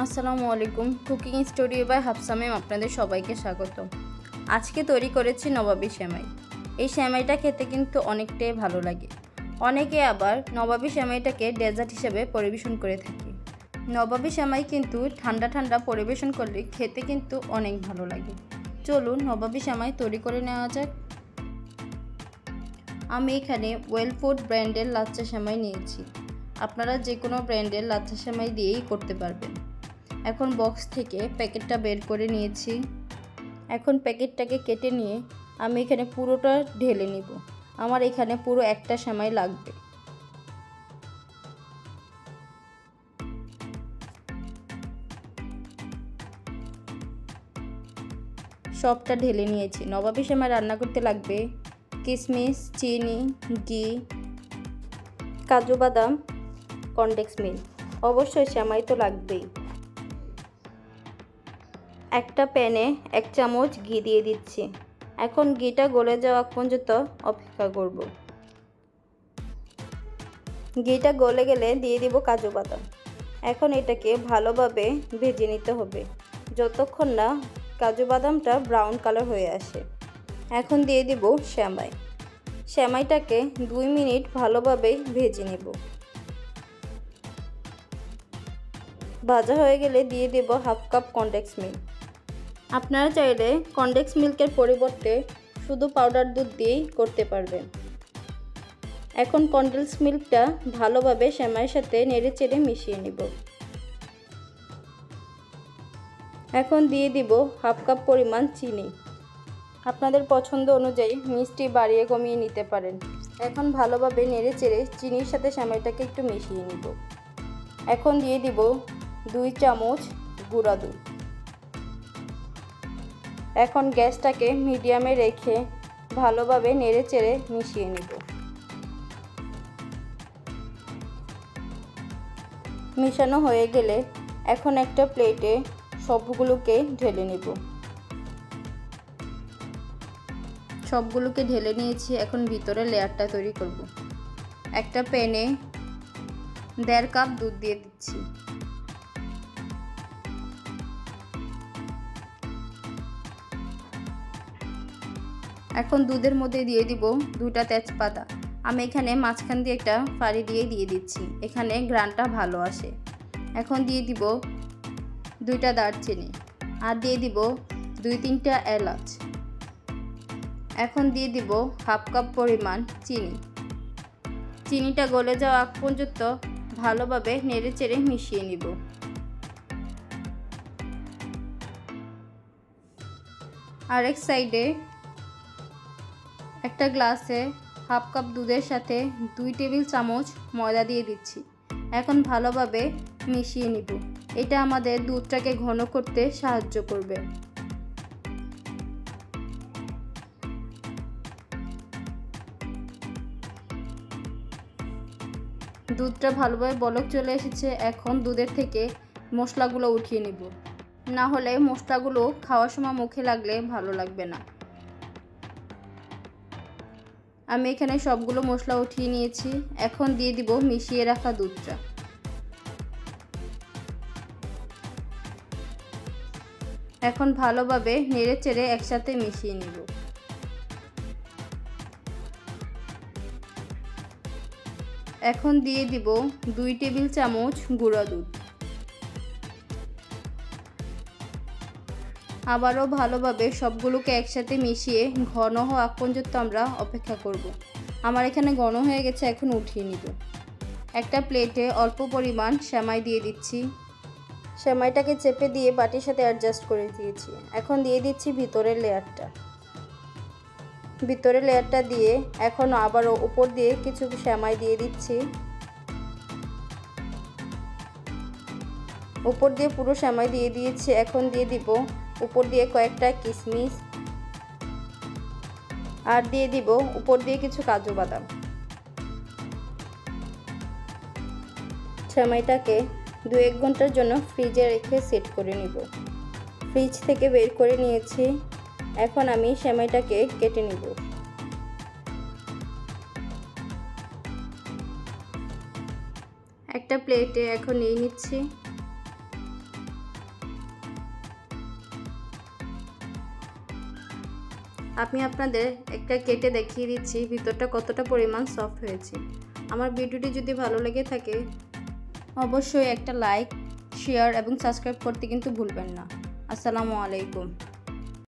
আসসালামু আলাইকুম। Cooking studio by Hafsa ma'am আপনাদের সবাইকে স্বাগত। আজকে তৈরি করেছি নবাবী সেমাই। এই সেমাইটা খেতে কিন্তু অনেকটাই ভালো লাগে। অনেকে আবার নবাবী সেমাইটাকে ডেজার্ট হিসেবে পরিবেশন করে থাকে। নবাবী সেমাই কিন্তু ঠান্ডা ঠান্ডা পরিবেশন করলে খেতে কিন্তু অনেক ভালো লাগে। চলুন নবাবী সেমাই তৈরি করে নেওয়া যাক। আমি এখানে ওয়েল ফুড ব্র্যান্ডের লাচ্ছা সেমাই নিয়েছি। আপনারা যে কোনো ব্র্যান্ডের লাচ্ছা সেমাই দিয়েই করতে পারবেন। এখন বক্স থেকে প্যাকেটটা বের করে নিয়েছি। এখন প্যাকেটটাকে কেটে নিয়ে আমি এখানে পুরোটা ঢেলে নিব। আমার এখানে পুরো একটা সেমাই লাগবে। সবটা ঢেলে নিয়েছি। নবাবী সেমাই রান্না করতে লাগবে কিশমিশ, চিনি, ঘি, কাজু বাদাম, কনডেন্স মিল্ক। অবশ্যই সেমাই তো লাগবেই। একটা প্যানে 1 চামচ ঘি দিয়ে দিচ্ছি। এখন ঘিটা গলে যাওয়া পর্যন্ত অপেক্ষা করব। ঘিটা গলে গেলে দিয়ে দিব কাজু বাদাম। এখন এটাকে ভালোভাবে ভেজে নিতে হবে যতক্ষণ না কাজু বাদামটা ব্রাউন কালার হয়ে আসে। এখন দিয়ে দিব সেমাই। সেমাইটাকে 2 মিনিট ভালোভাবে ভেজে নেব। ভাজা হয়ে গেলে দিয়ে দেব হাফ কাপ কনডেন্স মিল্ক। আপনারা চাইলে কনডেন্স মিল্কের পরিবর্তে শুধু পাউডার দুধ দিয়েই করতে পারবেন। এখন কনডেন্স মিল্কটা ভালোভাবে সেমাইয়ের সাথে নেড়েচেড়ে মিশিয়ে নিব। এখন দিয়ে দিব হাফ কাপ পরিমাণ চিনি। আপনাদের পছন্দ অনুযায়ী মিষ্টি বাড়িয়ে কমিয়ে নিতে পারেন। এখন ভালোভাবে নেড়েচেড়ে চিনির সাথে সেমাইটাকে একটু মিশিয়ে নিব। এখন দিয়ে দিব 2 চামচ গুঁড়া দুধ। এখন গ্যাসটাকে মিডিয়ামে রেখে ভালোভাবে নেড়েচেড়ে মিশিয়ে নিব। মিশানো হয়ে গেলে এখন একটা প্লেটে সবগুলোকে ঢেলে নেব। সবগুলোকে ঢেলে নিয়েছি। এখন ভিতরে লেয়ারটা তৈরি করব। একটা প্যানে 1.5 কাপ দুধ দিয়ে দিচ্ছি। এখন দুধের মধ্যে দিয়ে দিব 2টা তেজপাতা। আমি এখানে মাঝখান দিয়ে একটা ফাড়ি দিয়ে দিচ্ছি। এখানে ঘ্রাণটা ভালো আসে। এখন দিয়ে দিব 2টা দারচিনি আর দিয়ে দিব 2-3টা এলাচ। এখন দিয়ে দিব হাফ কাপ পরিমাণ চিনি। চিনিটা গলে যাওয়া আগ পর্যন্ত ভালোভাবে নেড়েচেড়ে মিশিয়ে নিব। আরেক সাইডে একটা গ্লাসে হাফ কাপ দুধের সাথে 2 টেবিল চামচ ময়দা দিয়ে দিচ্ছি। এখন ভালোভাবে মিশিয়ে নিব। এটা আমাদের দুধটাকে ঘন করতে সাহায্য করবে। দুধটা ভালোভাবে বলক চলে এসেছে। এখন দুধের থেকে মশলাগুলো উঠিয়ে নিব, না হলে মশলাগুলো খাওয়ার সময় মুখে লাগলে ভালো লাগবে না। আমি এখানে সবগুলো মশলা উঠিয়ে নিয়েছি। এখন দিয়ে দিব মিশিয়ে রাখা দুধটা। এখন ভালোভাবে নেড়েচেড়ে একসাথে মিশিয়ে নিব। এখন দিয়ে দিব 2 টেবিল চামচ গুঁড়া দুধ। আবারও ভালোভাবে সবগুলোকে একসাথে মিশিয়ে ঘন হওয়া পর্যন্ত আমরা অপেক্ষা করব। আমার এখানে ঘন হয়ে গেছে। এখন উঠিয়ে নিব। একটা প্লেটে অল্প পরিমাণ সেমাই দিয়ে দিচ্ছি। সেমাইটাকে চেপে দিয়ে বাটির সাথে অ্যাডজাস্ট করে দিয়েছি। এখন দিয়ে দিচ্ছি ভিতরের লেয়ারটা দিয়ে এখন আবারও উপর দিয়ে কিছু সেমাই দিয়ে দিচ্ছি। উপর দিয়ে পুরো সেমাই দিয়ে দিয়েছি। এখন দিয়ে দিব উপর দিয়ে কয়েকটা কিশমিশ আর দিয়ে দিব উপর দিয়ে কিছু কাজু বাদাম। সেমাইটাকে 2-1 ঘন্টার জন্য ফ্রিজে রেখে সেট করে নিব। ফ্রিজ থেকে বের করে নিয়েছি। এখন আমি সেমাইটাকে কেটে নিব। একটা প্লেটে এখন নিয়ে নিচ্ছি। আমি আপনাদের একটা কেটে দেখিয়ে দিচ্ছি ভিতরটা কতটা পরিমাণ সফট হয়েছে। আমার ভিডিওটি যদি ভালো লেগে থাকে অবশ্যই একটা লাইক, শেয়ার এবং সাবস্ক্রাইব করতে কিন্তু ভুলবেন না। আসসালামু আলাইকুম।